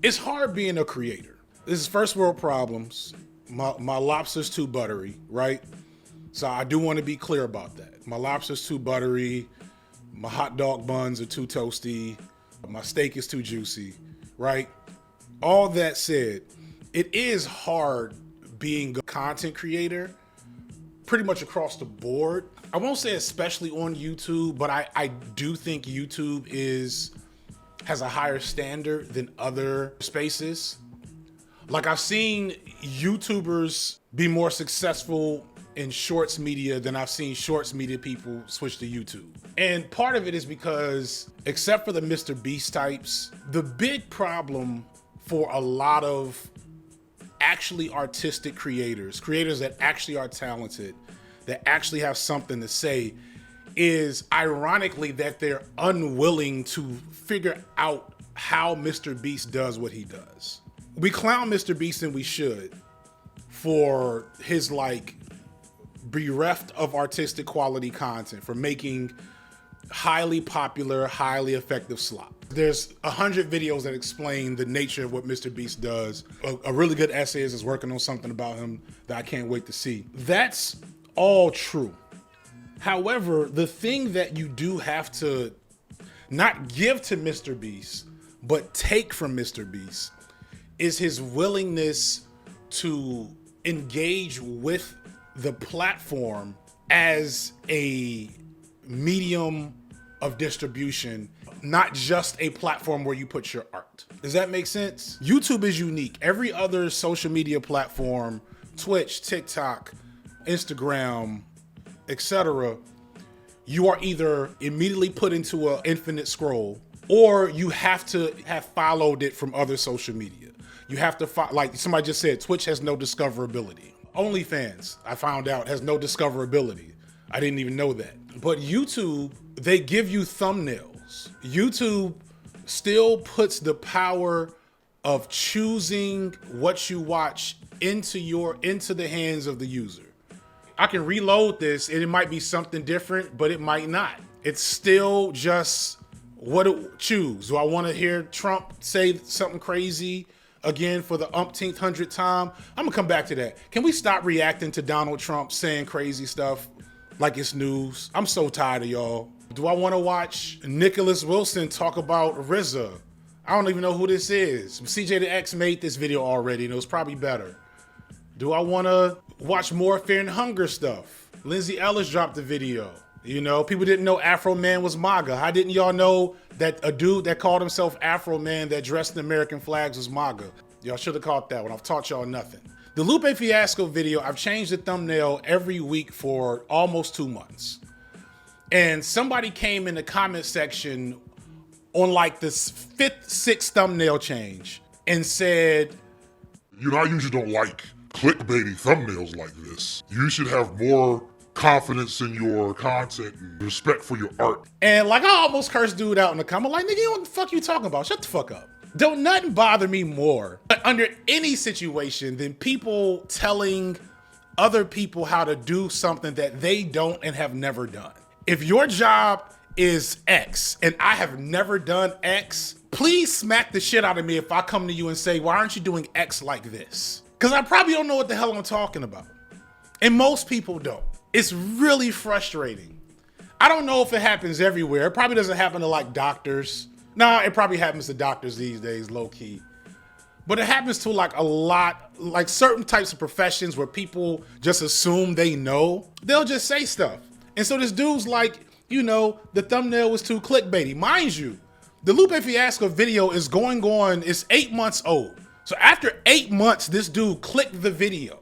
It's hard being a creator. This is first world problems. My lobster's too buttery, right? So I do want to be clear about that. My lobster's too buttery. My hot dog buns are too toasty. My steak is too juicy, right? All that said, it is hard being a content creator pretty much across the board. I won't say especially on YouTube, but I do think YouTube has a higher standard than other spaces. Like I've seen YouTubers be more successful in shorts media than I've seen shorts media people switch to YouTube. And part of it is because, except for the Mr. Beast types, the big problem for a lot of actually artistic creators that actually are talented, that actually have something to say, is ironically that they're unwilling to figure out how Mr. Beast does what he does. We clown Mr. Beast, and we should, for his bereft of artistic quality content, for making highly popular, highly effective slop. There's 100 videos that explain the nature of what Mr. Beast does. A really good essayist is working on something about him that I can't wait to see. That's all true. However, the thing that you do have to not give to Mr. Beast, but take from Mr. Beast, is his willingness to engage with the platform as a medium of distribution, not just a platform where you put your art. Does that make sense? YouTube is unique. Every other social media platform, Twitch, TikTok, Instagram, etc., you are either immediately put into an infinite scroll, or you have to have followed it from other social media. You have to, like somebody just said, Twitch has no discoverability. OnlyFans, I found out, has no discoverability. I didn't even know that. But YouTube, they give you thumbnails. YouTube still puts the power of choosing what you watch into the hands of the user. I can reload this and it might be something different, but it might not. It's still just what to choose. Do I want to hear Trump say something crazy again for the umpteenth hundredth time? I'm gonna come back to that. Can we stop reacting to Donald Trump saying crazy stuff like it's news? I'm so tired of y'all. Do I want to watch Nicholas Wilson talk about RZA? I don't even know who this is. CJ the X made this video already and it was probably better. Do I want to watch more Fear and Hunger stuff? Lindsay Ellis dropped a video. You know, people didn't know Afro Man was MAGA. How didn't y'all know that a dude that called himself Afro Man that dressed in American flags was MAGA? Y'all should have caught that one. I've taught y'all nothing. The Lupe Fiasco video, I've changed the thumbnail every week for almost 2 months. And somebody came in the comment section on like this 5th, 6th thumbnail change and said, you know, I usually don't like clickbaity thumbnails like this. You should have more confidence in your content and respect for your art. And like, I almost cursed dude out in the comment, like, nigga, what the fuck you talking about? Shut the fuck up. Don't nothing bother me more under any situation than people telling other people how to do something that they don't and have never done. If your job is X and I have never done X, please smack the shit out of me if I come to you and say, why aren't you doing X like this? Because I probably don't know what the hell I'm talking about. And most people don't. It's really frustrating. I don't know if it happens everywhere. It probably doesn't happen to like doctors. Nah, it probably happens to doctors these days, low key. But it happens to like a lot, like certain types of professions where people just assume they know. They'll just say stuff. And so this dude's like, you know, the thumbnail was too clickbaity. Mind you, the Lupe Fiasco video is going on, it's 8 months old. So after 8 months, this dude clicked the video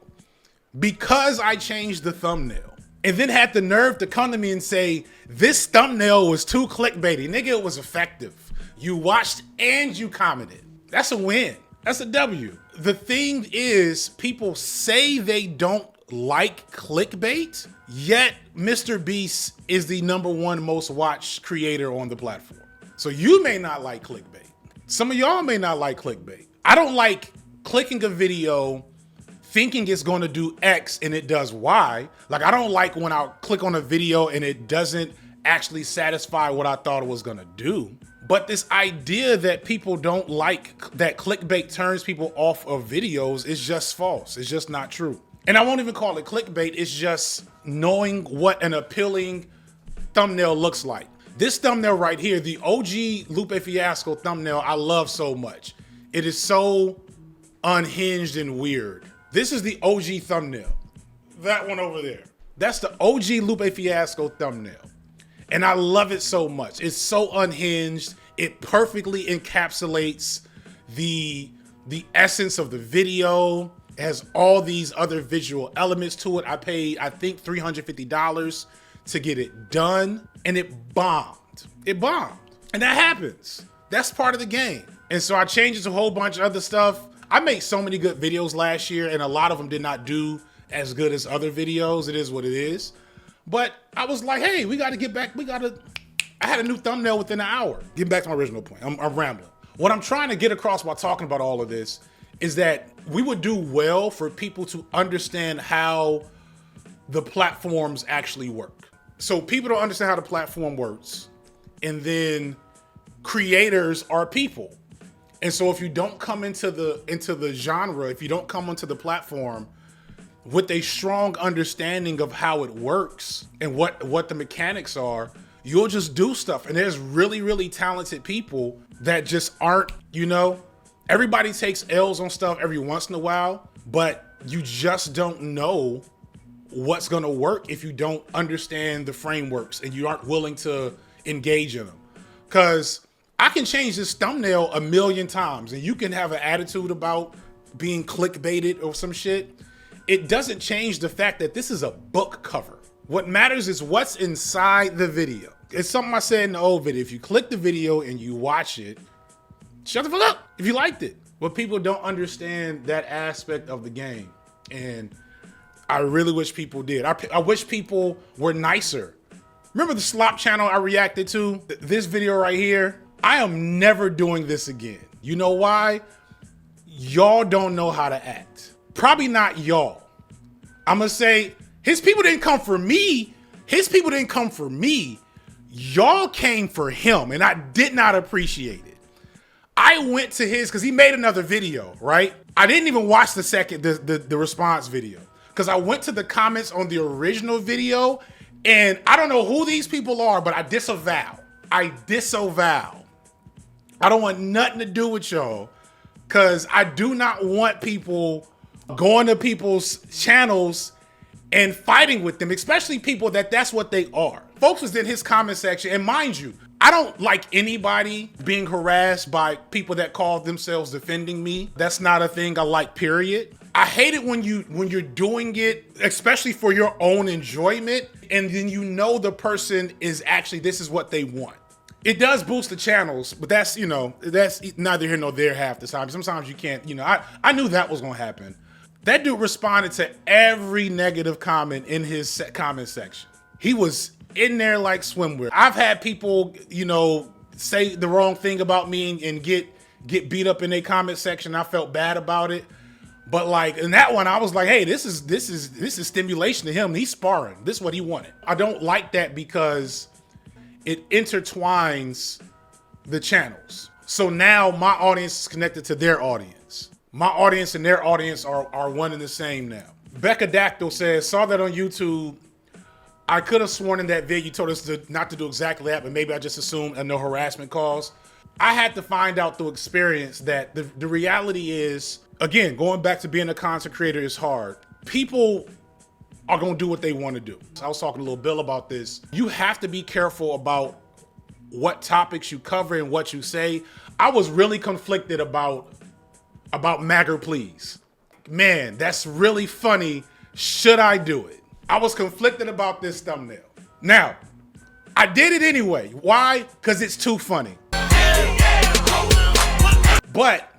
because I changed the thumbnail and then had the nerve to come to me and say, this thumbnail was too clickbaity. Nigga, it was effective. You watched and you commented. That's a win. That's a W. The thing is, people say they don't like clickbait, yet Mr. Beast is the #1 most watched creator on the platform. So you may not like clickbait. Some of y'all may not like clickbait. I don't like clicking a video thinking it's going to do X and it does Y. Like, I don't like when I click on a video and it doesn't actually satisfy what I thought it was going to do. But this idea that people don't like, that clickbait turns people off of videos is just false. It's just not true. And I won't even call it clickbait. It's just knowing what an appealing thumbnail looks like. This thumbnail right here, the OG Lupe Fiasco thumbnail, I love so much. It is so unhinged and weird. This is the OG thumbnail. That one over there. That's the OG Lupe Fiasco thumbnail. And I love it so much. It's so unhinged. It perfectly encapsulates the essence of the video. It has all these other visual elements to it. I paid, I think, $350 to get it done, and it bombed. It bombed. And that happens. That's part of the game. And so I changed it to a whole bunch of other stuff. I made so many good videos last year, and a lot of them did not do as good as other videos. It is what it is. But I was like, hey, we got to get back. I had a new thumbnail within an hour. Getting back to my original point. I'm rambling. What I'm trying to get across while talking about all of this is that we would do well for people to understand how the platforms actually work. So people don't understand how the platform works. And then creators are people. And so if you don't come into the genre, if you don't come onto the platform with a strong understanding of how it works and what the mechanics are, you'll just do stuff. And there's really, really talented people that just aren't, everybody takes L's on stuff every once in a while, but you just don't know what's gonna work if you don't understand the frameworks and you aren't willing to engage in them. Because I can change this thumbnail 1,000,000 times and you can have an attitude about being clickbaited or some shit. It doesn't change the fact that this is a book cover. What matters is what's inside the video. It's something I said in the old video. If you click the video and you watch it, shut the fuck up if you liked it. But people don't understand that aspect of the game. And I really wish people did. I wish people were nicer. Remember the slop channel I reacted to? This video right here? I am never doing this again. You know why? Y'all don't know how to act. Probably not y'all. I'm gonna say, his people didn't come for me. His people didn't come for me. Y'all came for him, and I did not appreciate it. I went to his, because he made another video, right? I didn't even watch the response video, because I went to the comments on the original video, and I don't know who these people are, but I disavow. I don't want nothing to do with y'all, because I do not want people going to people's channels and fighting with them, especially people that's what they are. Folks was in his comment section, and mind you, I don't like anybody being harassed by people that call themselves defending me. That's not a thing I like, period. I hate it when you're doing it, especially for your own enjoyment, and then the person is actually, this is what they want. It does boost the channels, but that's neither here nor there half the time. Sometimes you can't, I knew that was gonna happen. That dude responded to every negative comment in his comment section. He was in there like swimwear. I've had people, say the wrong thing about me and get beat up in their comment section. I felt bad about it. But like in that one, I was like, hey, this is stimulation to him. He's sparring. This is what he wanted. I don't like that because it intertwines the channels. So now my audience is connected to their audience. My audience and their audience are one and the same now. Becca Dactyl says, saw that on YouTube. I could have sworn in that video you told us not to do exactly that, but maybe I just assumed a no harassment cause. I had to find out through experience that the reality is, again, going back to being a content creator is hard. People are gonna do what they wanna do. I was talking to Lil Bill about this. You have to be careful about what topics you cover and what you say. I was really conflicted about Magger Please. Man, that's really funny. Should I do it? I was conflicted about this thumbnail. Now, I did it anyway. Why? Because it's too funny. But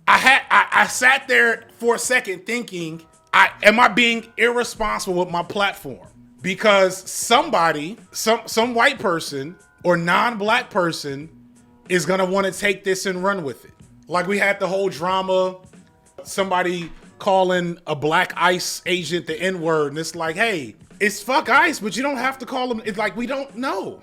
I sat there for a second thinking, am I being irresponsible with my platform? Because somebody, some white person or non-black person is gonna want to take this and run with it. Like we had the whole drama, somebody calling a black ICE agent the N-word, and it's like, hey, it's fuck ICE, but you don't have to call them. It's like, we don't know.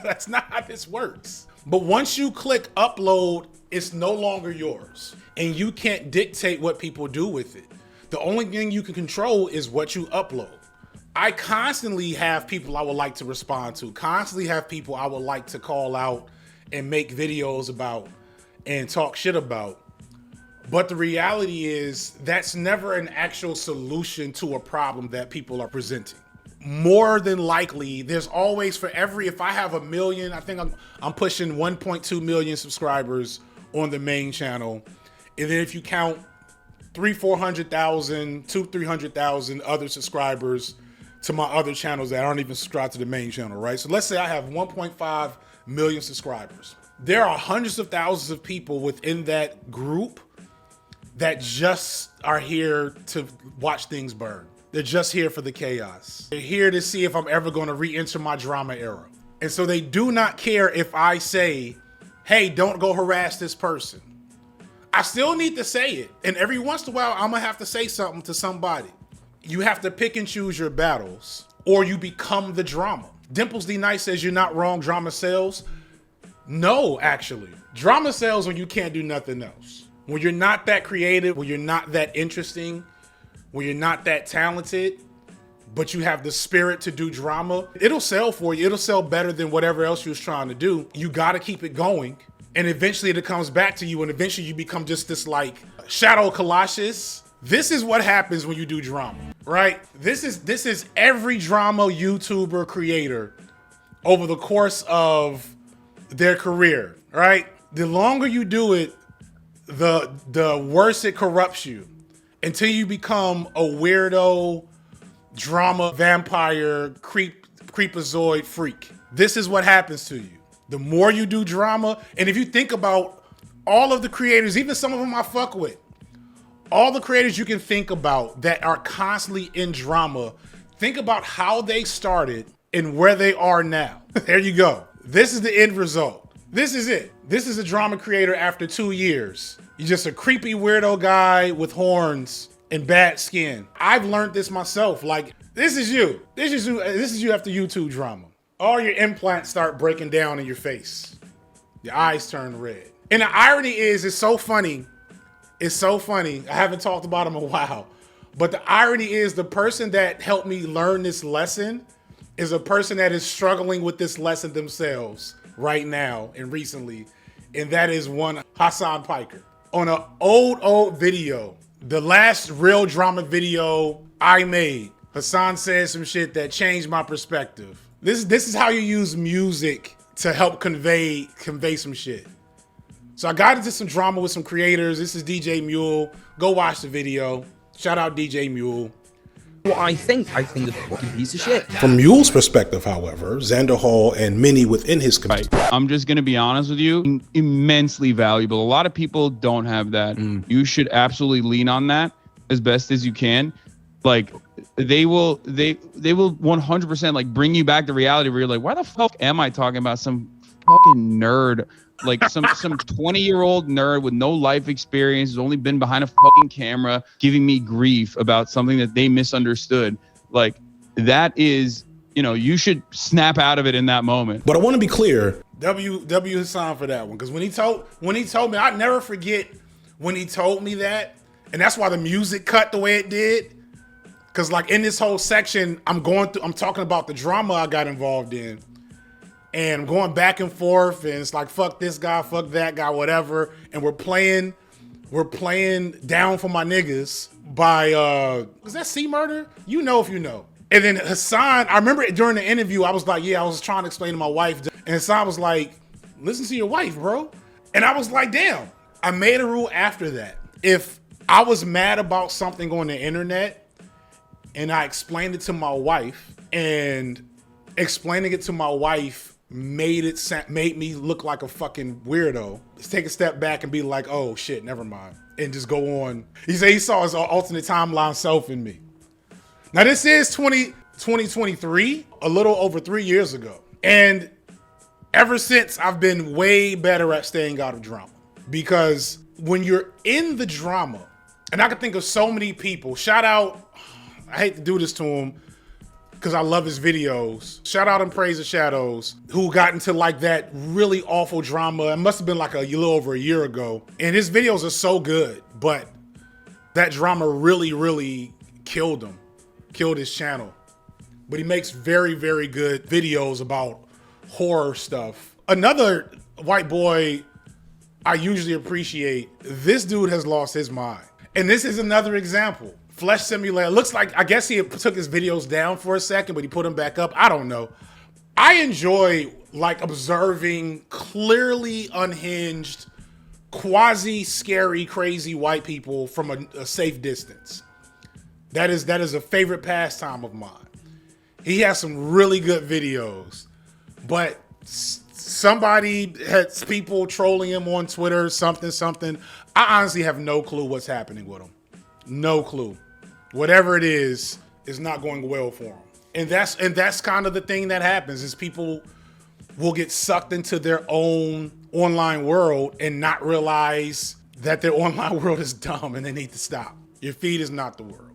That's not how this works. But once you click upload, it's no longer yours. And you can't dictate what people do with it. The only thing you can control is what you upload. I constantly have people I would like to respond to, constantly have people I would like to call out and make videos about and talk shit about. But the reality is that's never an actual solution to a problem that people are presenting. More than likely, there's always, for every, if I have 1 million, I think I'm pushing 1.2 million subscribers on the main channel. And then if you count 300,000 other subscribers to my other channels that aren't even subscribed to the main channel, right? So let's say I have 1.5 million subscribers. There are hundreds of thousands of people within that group that just are here to watch things burn. They're just here for the chaos. They're here to see if I'm ever going to re-enter my drama era. And so they do not care if I say, hey, don't go harass this person. I still need to say it. And every once in a while, I'm going to have to say something to somebody. You have to pick and choose your battles, or you become the drama. Dimples D Nice says you're not wrong, drama sells. No, actually. Drama sells when you can't do nothing else. When you're not that creative, when you're not that interesting, when you're not that talented, but you have the spirit to do drama, it'll sell for you. It'll sell better than whatever else you was trying to do. You got to keep it going. And eventually it comes back to you, and eventually you become just this like Shadow Colossus. This is what happens when you do drama, right? This is every drama YouTuber creator over the course of their career, right? The longer you do it, the worse it corrupts you, until you become a weirdo drama vampire creepazoid freak. This is what happens to you. The more you do drama, and if you think about all of the creators, even some of them I fuck with, all the creators you can think about that are constantly in drama, think about how they started and where they are now. There you go. This is the end result. This is it. This is a drama creator after 2 years. You're just a creepy weirdo guy with horns and bad skin. I've learned this myself. Like, this is you. This is you after YouTube drama. All your implants start breaking down in your face. Your eyes turn red. And the irony is, it's so funny. It's so funny. I haven't talked about him in a while. But the irony is, the person that helped me learn this lesson is a person that is struggling with this lesson themselves right now and recently. And that is one Hassan Piker. On an old video, the last real drama video I made, Hassan said some shit that changed my perspective. This is how you use music to help convey some shit. So I got into some drama with some creators. This is DJ Mule. Go watch the video. Shout out DJ Mule. What I think a fucking piece of shit. From Mule's perspective, however, Xander Hall and many within his community. I'm just going to be honest with you, immensely valuable. A lot of people don't have that. You should absolutely lean on that as best as you can. Like, they will 100% like bring you back to reality where you're like, why the fuck am I talking about some fucking nerd? Like some 20-year-old nerd with no life experience, who's only been behind a fucking camera giving me grief about something that they misunderstood. Like, that is, you know, you should snap out of it in that moment. But I want to be clear, W Hassan for that one, because when he told me, I never forget when he told me that, and that's why the music cut the way it did. Because like in this whole section, I'm talking about the drama I got involved in. And I'm going back and forth, and it's like, fuck this guy, fuck that guy, whatever. And we're playing Down for My Niggas by, is that C Murder? You know if you know. And then Hassan, I remember during the interview, I was like, yeah, I was trying to explain to my wife. And Hassan was like, listen to your wife, bro. And I was like, damn. I made a rule after that. If I was mad about something on the internet, and I explained it to my wife, and explaining it to my wife made me look like a fucking weirdo. Let's take a step back and be like, oh shit, never mind. And just go on. He said he saw his alternate timeline self in me. Now this is 2023, a little over 3 years ago. And ever since, I've been way better at staying out of drama. Because when you're in the drama, and I can think of so many people, shout out, I hate to do this to him, because I love his videos. Shout out and praise the Shadows, who got into like that really awful drama. It must have been like a little over a year ago. And his videos are so good, but that drama really, really killed him, killed his channel. But he makes very, very good videos about horror stuff. Another white boy I usually appreciate, this dude has lost his mind. And this is another example. Flesh Simulator, looks like, I guess he took his videos down for a second, but he put them back up. I don't know. I enjoy like observing clearly unhinged, quasi scary, crazy white people from a safe distance. That is a favorite pastime of mine. He has some really good videos, but somebody has people trolling him on Twitter, something. I honestly have no clue what's happening with him. No clue. Whatever it is not going well for him. And that's kind of the thing that happens is people will get sucked into their own online world and not realize that their online world is dumb and they need to stop. Your feed is not the world.